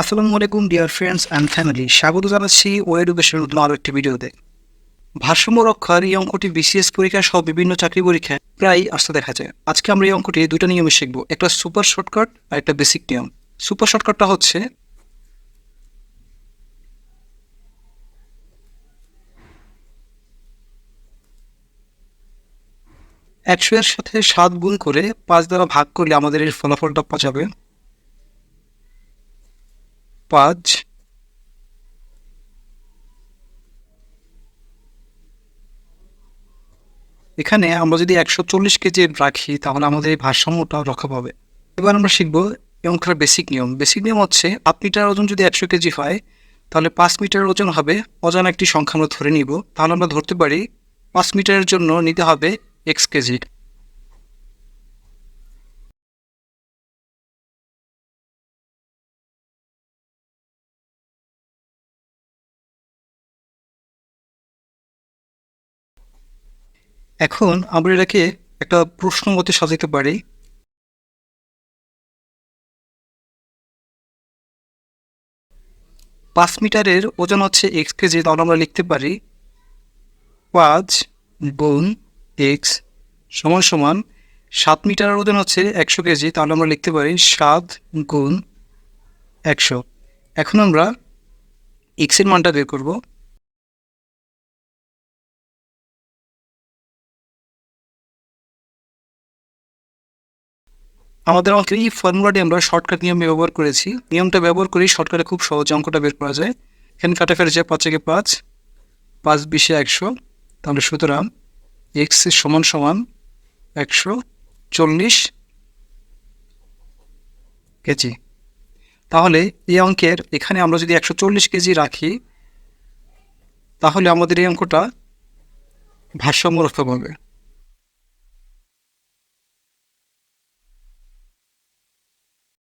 আসসালামু আলাইকুম dear friends and family, স্বাগত জানাচ্ছি ও এডুকেশনের নতুন আরও একটি ভিডিওতে। ভারসাম্য রক্ষার এই অঙ্কটি বিসিএস পরীক্ষা সহ বিভিন্ন চাকরি পরীক্ষায় প্রায় আসতে দেখা যায়। আজকে আমরা এই অঙ্কটি দুটো নিয়মে শিখব, একটা সুপার শর্টকাট আর একটা বেসিক নিয়ম। সুপার শর্টকাটটা হচ্ছে একশো এর সাথে 7 গুণ করে 5 দ্বারা ভাগ করলে আমাদের এর ফলাফলটা পাওয়া যাবে 5। এখানে আমরা যদি 140 কেজি রাখি তাহলে আমাদের এই ভারসাম্যটা রক্ষা পাবে। এবার আমরা শিখবো এই অঙ্কের বেসিক নিয়ম। বেসিক নিয়ম হচ্ছে 7 মিটার ওজন যদি 100 কেজি হয় তাহলে 5 মিটার ওজন হবে অজানা একটি সংখ্যা আমরা ধরে নিব। তাহলে আমরা ধরতে পারি 5 মিটারের জন্য নিতে হবে x কেজি। এখন আমরা এটাকে একটা প্রশ্ন মতে সাজাতে পারি। 5 মিটারের ওজন হচ্ছে x কেজি, তাহলে আমরা লিখতে পারি 5 গুণ x সমান সমান 7 মিটারের ওজন হচ্ছে 100 কেজি, তাহলে আমরা লিখতে পারি 7 গুণ 100। এখন আমরা x এর মানটা বের করব। আমাদের অঙ্কের এই ফর্মুলাটি আমরা শর্টকাট নিয়মে ব্যবহার করেছি। নিয়মটা ব্যবহার করেই শর্টকাটে খুব সহজে অঙ্কটা বের করা যায়। এখানে কাটাফের যায় 5 থেকে 5, 5 20 100, তাহলে সুতরাং এক্স সমান সমান 140 কেজি। তাহলে এই অঙ্কের এখানে আমরা যদি 140 কেজি রাখি তাহলে আমাদের এই অঙ্কটা ভারসাম্য রক্ষা পাবে।